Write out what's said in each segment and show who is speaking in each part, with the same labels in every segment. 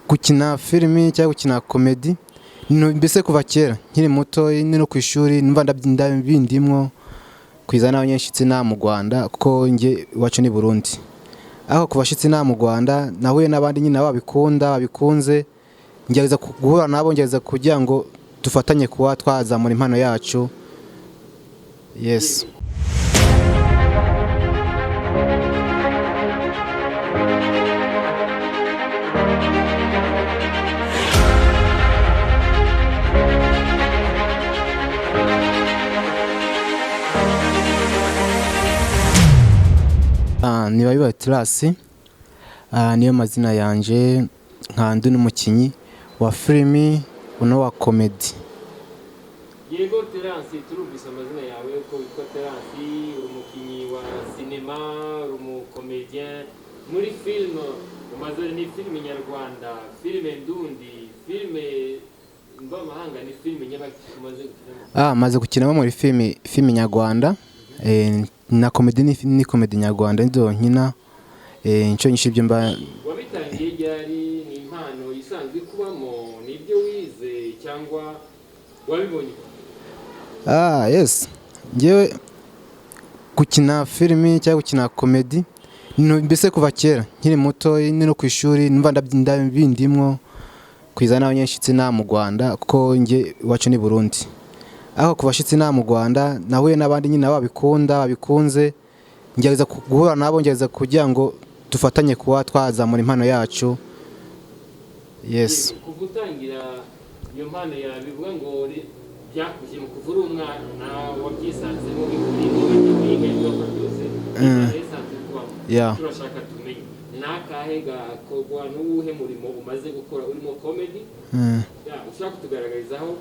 Speaker 1: gukina filimi cyangwa gukina komedi mbese kuva kera nkiri muto no ku ishuri numva ndabindimwo kwiza n'abanyeshitsi na mu Rwanda kuko nge iwacu ni Burundi. Aho kubashitsi na mu Rwanda nahuye n'abandi nyine babikunze ngereza guhura nabo ngereza kugira ngo dufatanye kuba twazamura impano yacu. Yes. Niba Terence niyo mazina yanje nkandu n'umukinyi wa filimi uno wa comedy.
Speaker 2: Yego Terence, turumvise amazina yawe ko witwa Terence, umukinyi wa cinema, umukomedien muri film. Umaze ni film nyarwanda, film ndundi, film mbamahanga, ni film nyabaki umaze gukinamo?
Speaker 1: Maze gukinamo muri film nyarwanda na comedy ni comedy nyarwanda ndo nkina inco nyinshi byo mba.
Speaker 2: Wabitangiye ryari? Ni impano isanzwe kubamo, nibyo wize cyangwa wabibonye?
Speaker 1: Yes. Ngewe gukina filimi cyangwa gukina comedy mbese kuva kera nkiri muto no ku ishuri numva ndabindimwo kwiza n'abanyeshitsi na mu Rwanda kuko nge iwacu ni Burundi. Aho kubashitsi na mu Rwanda nahuye n'abandi nyine babikunze ngereza guhura nabo ngereza kugira ngo dufatanye kuba twazamura impano yacu. Yes.
Speaker 2: Kugutangira iyo mpano yawe bivuga ngo byakuje mu kuvura umwana wabyisanzemo bikurimo byose.
Speaker 1: Yeah.
Speaker 2: Turashaka tumenye nakahe gakorwa n'uwuhe murimo umaze gukora urimo comedy. Ushaka kutugaragarizaho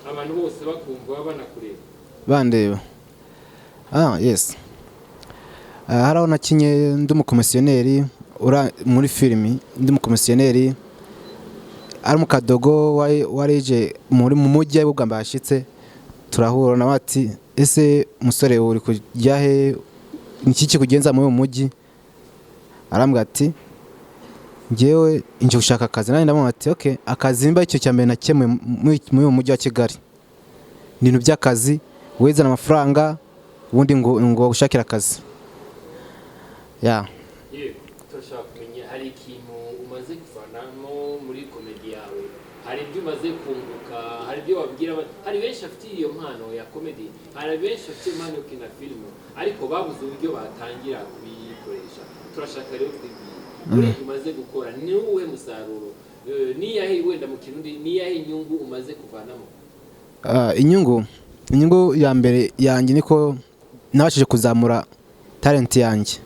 Speaker 2: abantu bose bakumva banakureba
Speaker 1: bandeba. Yes. Haraho nakinye ndi umukomisiyoneri muri filimi, ndi umukomisiyoneri ari mu Kadogo warije muri mu mujyi bwo mbashitse turahura na bati ese musore uri kujya he, niki kugenza mu mujyi? Arambwa ati ngewe inje gushaka akazi. Nani ndamubwira ati okay, akazi mba icyo cyambere nakemwe mu mujyi wa Kigali, ibintu by'akazi wezana amafaranga ubundi ngo gushakira akazi.
Speaker 2: Turashaka kumenya hari ikintu umaze kuvanamo muri komedi yawe, hari ibyo umaze kunguka, hari ibyo wabwira. Hari benshi afite iyo mpano ya komedi, hari benshi afite impano yo gukina filime ariko babuze uburyo batangira kubikoresha. Turashaka rero twibwira umaze gukora ni uwe musaruro, niyahe wenda mu Kirundi, niyahe inyungu umaze kuvanamo? Inyungu ya mbere yanjye niko nabashije kuzamura talent yanjye.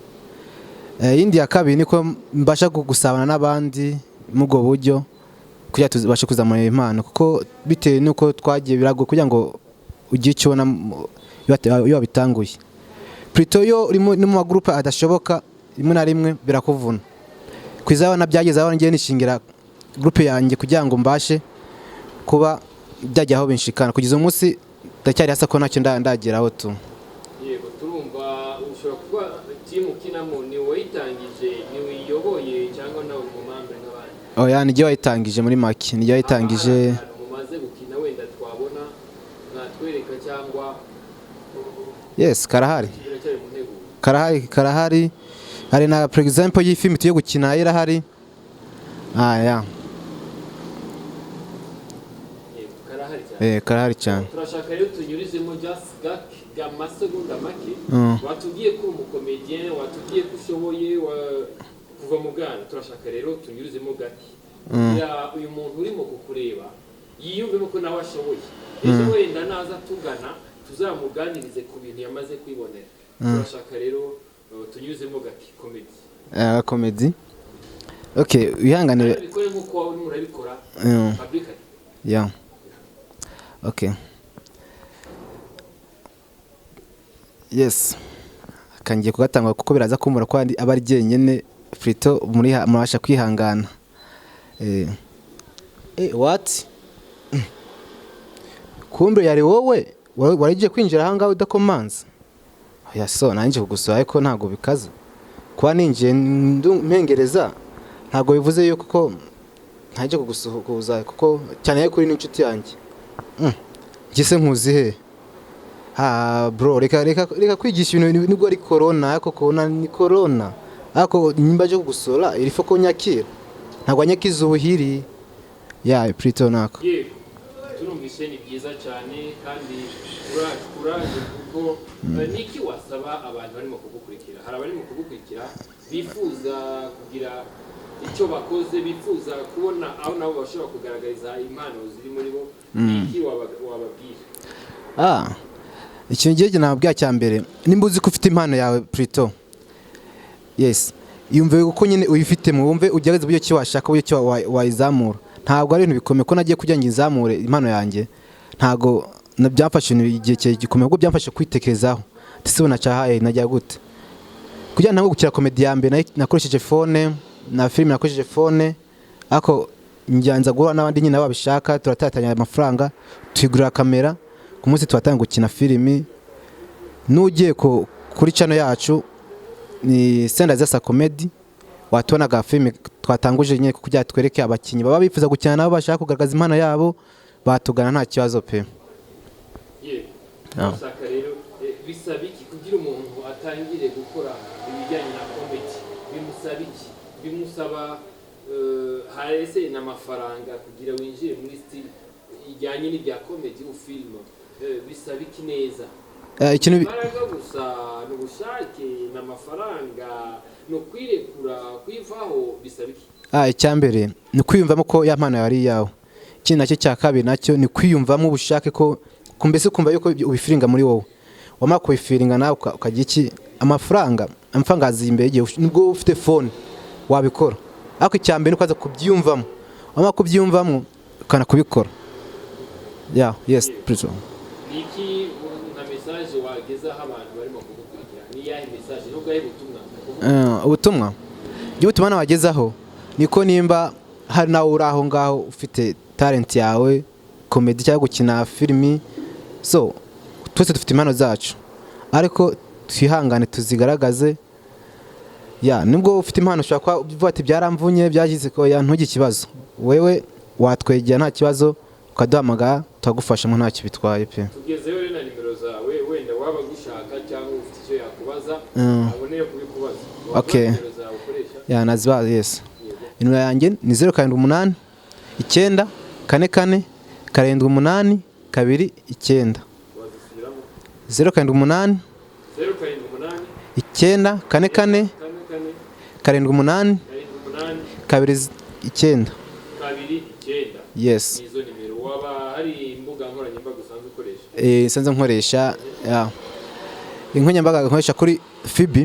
Speaker 2: Indi ya kabiri niko mbasha gusabana n'abandi mu bwo buryo kugira tubashe kuzamura impano, kuko bitewe nuko twagiye birago kugira ngo ugire icyo ubona iyo bitanguye. Plutôt yo uri mu magroupe adashoboka rimwe na rimwe birakuvuna. Kwizaba nabyagezaho ngiye nishingira groupe yanjye kugira ngo mbashe kuba byajyaho binshikana kugeza umunsi ndacyari hasa ko ntacyo ndageraho tu. Yego, turumva ushobora kuba team ukinamo ni wayitangije, ni wiyoboye cyangwa nawe umumambe nk'abandi? Ni je wayitangije muri make, ni je wayitangije. Mumaze gukina wenda twabona natwereka cyangwa? Yes, karahari. Karahari. Hari na for example y'ifilm tuye gukina irahari. Karahari cyane. Turashaka rero tunyurizemo just amasegonda make. Watugiye ko umukomedien, watugiye ko ushoboye kuva mu Ghana. Turashaka rero tunyurizemo gati. Uyu muntu urimo kukureba yiyumvemo ko nawe ashoboye. Ejo wenda naza tugana tuzamuganirize ku bintu yamaze kwibonera. Turashaka rero tunyurizemo gati comedy.
Speaker 1: Comedy. Okay, wihanganire.
Speaker 2: Bikore nkuko wawe murabikora publicly.
Speaker 1: Yeah. Okay. Yes. Kangiye kugatanga kuko biraza kumura ko abari jenyene Frito murasha kwihangana. What? Kumbe yari wowe warije kwinjira hanga udakomanza? Ya so nanje kugusaba ariko ntago bikaza. Kwa ninje mpengereza ntago bivuze yuko
Speaker 2: ntajya kugusuhuza kuko cyane kuri n'inshuti yanjye. Ngise nkuzi he? Bro, reka kwigisha ibintu nibwo ari corona, ariko corona ni corona. Ariko nimba je kugusura irifo ko nyakira. Ntabwo nyakiza ubuhiri. Plutôt nako.
Speaker 3: Turumvise ni byiza cyane kandi uraje kuko niki wasaba abantu barimo kugukurikira. Hari abarimo kugukurikira bifuza kugira icyo bakoze, bifuza kubona aho nabo bashobora kugaragariza impano ziri muri bo. Niki wababwira?
Speaker 2: Ikintu gihe nababwira cya mbere, nimba uzi ko ufite impano yawe Plutôt. Yes. Yumve uko nyine uyifite mu wumve ugerageza uburyo ki washaka uburyo ki wayizamura. Ntabwo ari ibintu bikomeye ko nagiye kugira ngo izamure impano yanjye. Ntabwo nabyamfashe igihe gikomeye ubwo byamfashe kwitekerezaho. Tisibona cyahaye najya gute. Kugira ngo gukira comedy ya mbere nakoresheje phone, na film nakoresheje phone, ako njyanza guhura n'abandi nyine babishaka turatatanya amafaranga, tuyigurira kamera, ku munsi tubatanga gukina filimi. Nugiye kuri channel yacu ni Senda Comedy, watubona ga film twatanguje nyine kujya twereke abakinyi baba bifuza gukina nabo bashaka kugaragaza impano yabo, batugana nta kibazo pe.
Speaker 3: Saka rero bisaba iki kugira umuntu atangire gukora ibijyanye na comedy? Bimusaba iki? Bimusaba harese n'amafaranga kugira winjire muri style ijyanye n'ibya comedy ufilm. Bisaba iki neza?
Speaker 2: Ikintu
Speaker 3: gusa n'ubushake n'amafaranga no kwirekura kwivaho bisaba iki?
Speaker 2: Icyambere ni kwiyumvamo ko ya mpano yari yawe. Ikindi nacyo cya kabiri nacyo ni kwiyumvamo ubushake ko kumbese kumva yuko ubifiringa muri wowe. Wamara kubifiringa nawe ukagira iki amafaranga azimbere igihe nibwo ufite phone wabikora. Ariko icyambere ni kwaza kubyumvamo. Wamara kubyumvamo ukana kubikora. Yes, Plutôt.
Speaker 3: Niki na message wageza abantu barimo kugukurikira? Ni yahe message no gahe butumwa?
Speaker 2: Ubutumwa. Iyo utumana wagezaho niko nimba hari nawe uraho ngaho ufite talent yawe, comedy cyangwa gukina filimi. So twese dufite impano zacu. Ariko twihangane tuzigaragaze. Nibwo ufite impano ushaka kuvuga ati byaramvunye byagize ko ntugire ikibazo. Wewe watwegera nta kibazo ukaduhamagara tugufasha mu ntacyo bitwaye pe.
Speaker 3: Tugezeho rero na nimero zawe wenda waba gushaka cyangwa ufite icyo yakubaza aboneye kubikubaza.
Speaker 2: Okay. Nazibaza yes. Nimero yanjye ni 078 9 44 78 29. 078 9 44 78 29. Yes.
Speaker 3: Izo nimero waba hari imbuga nkoranyambaga usanzwe ukoresha?
Speaker 2: Sanze nkoresha inkoranyambaga nkoresha kuri FB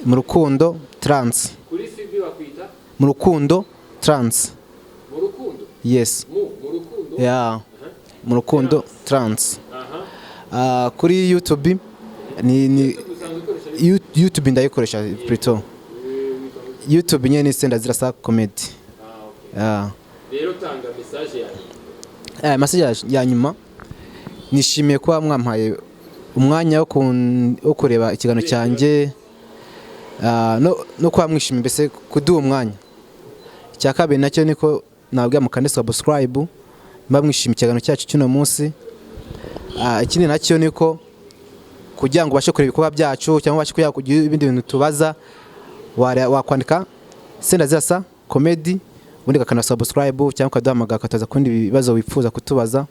Speaker 2: mur'urukundo Terence.
Speaker 3: Kuri FB wakwita
Speaker 2: mur'urukundo Terence.
Speaker 3: Mur'urukundo?
Speaker 2: Yes.
Speaker 3: Mur'urukundo?
Speaker 2: Mur'urukundo Terence. Kuri YouTube ni YouTube ndayikoresha Plutôt. YouTube nyene ni Senda Comedy.
Speaker 3: Rero tanga message yawe.
Speaker 2: Message ya nyuma nishimiye kuba mwampaye umwanya wo kureba ikiganiro cyanjye, no kuba mwishimiye mbese kuduha umwanya. Icya kabiri nacyo niko nabwiye mukande subscribe mba mwishimiye ikiganiro cyacu cy'uno munsi. Ikindi nacyo niko kugira ngo bashe kureba ibikorwa byacu cyangwa bashe kugira ibindi bintu tubaza, wakwandika Senda Comedy ubundi kakana subscribe cyangwa kaduhamagara kataza kundi bibazo wifuza kutubaza.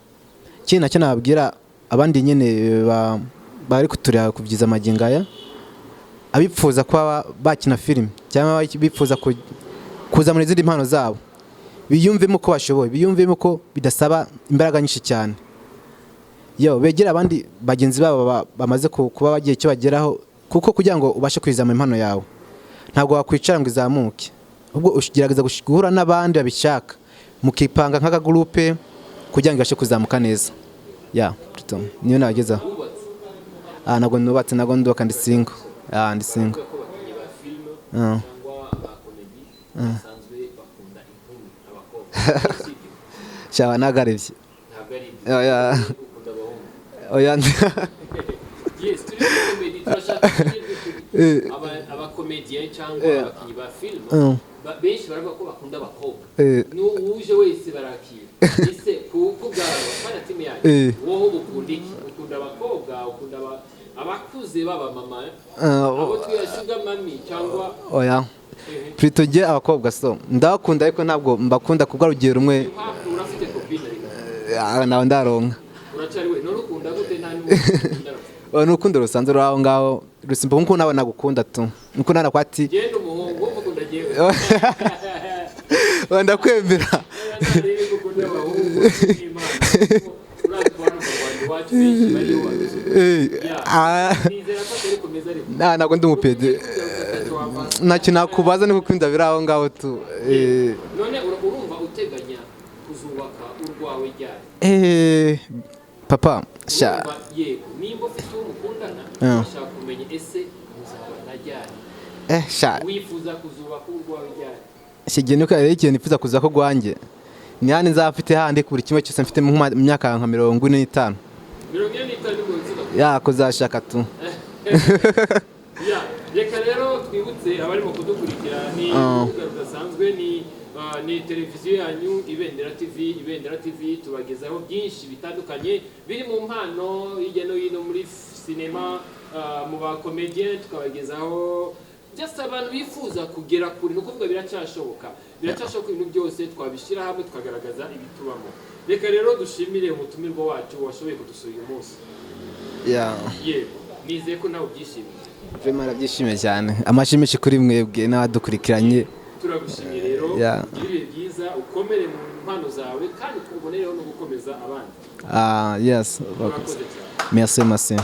Speaker 2: Ikindi nacyo nababwira abandi nyene bari kuturira kubyiza amagingaya, abipfuza kwa bakina film cyangwa bipfuza kuza muri izindi impano zabo, biyumvemo ko bashoboye, biyumvemo ko bidasaba imbaraga nyinshi cyane. Begera abandi bagenzi babo bamaze kuba bagiye cyo bageraho, kuko kugira ngo ubashe kwizama impano yawe ntabwo wakwicara ngo izamuke. Ubwo ugerageza guhura n'abandi babishaka mukipanga nk'aka groupe kugira ngo ibashe kuzamuka neza. Plutôt niyo nageza. Ntabwo nubatse, ntabwo ndoka ndi single. Ndi single. Shawa nagarevye.
Speaker 3: Yes, turi comedy turashaka aba comedian cyangwa abakinyi ba film benshi baravuga ko bakunda abakobwa n'uje wese barakira ese kubwabo kana timu yanyu wowe ukunda iki ukunda abakobwa ukunda abakuze baba mama abo twiyashuga mami cyangwa
Speaker 2: oya plutôt je abakobwa so ndakunda ariko ntabwo mbakunda kubwa rugero rumwe
Speaker 3: urafite copine
Speaker 2: nawe ndaronka
Speaker 3: uracari we no rukunda gute nta ni
Speaker 2: n'urukundo rusanzwe rwaho ngaho rusimba nkuko nawe nagukunda tu nkuko nana kwati
Speaker 3: genda umuhungu ukunda jewe
Speaker 2: ndakwemera ntabwo ndi umupede ntacyo nakubaza ni kuko biri aho ngaho tu
Speaker 3: none urumva uteganya kuzubaka urwawe ryari
Speaker 2: papa
Speaker 3: yego nimba ufite uwo mukundana ushaka kumenya ese muzabana ryari wifuza kuzubaka urwawe ryari
Speaker 2: kigiye nuko rero ikintu nifuza kuza ko gwanjye ni handi nzafite handi kuri kimwe cyose mfite mu myaka nka 45
Speaker 3: 45
Speaker 2: ya kuzashaka tu
Speaker 3: ya reka rero twibutse abarimo kudukurikira ni urubuga rudasanzwe ni televiziyo yanyu Ibendera TV tubagezaho byinshi bitandukanye biri mu mpano hirya no hino muri sinema mu ba comedian tukabagezaho just abantu bifuza kugera kure no kuvuga biracyashoboka ibintu byose twabishira hamwe tukagaragaza ibitubamo reka rero dushimire umutumirwa wacu washoboye kudusura uyu munsi yego nizeye ko nawe byishimiye
Speaker 2: vraiment arabyishimiye cyane amashimishe kuri mwebwe n'abadukurikiranye
Speaker 3: turagushimiye rero ibihe byiza ukomere mu mpano zawe kandi ubonereho no gukomeza abandi
Speaker 2: yes merci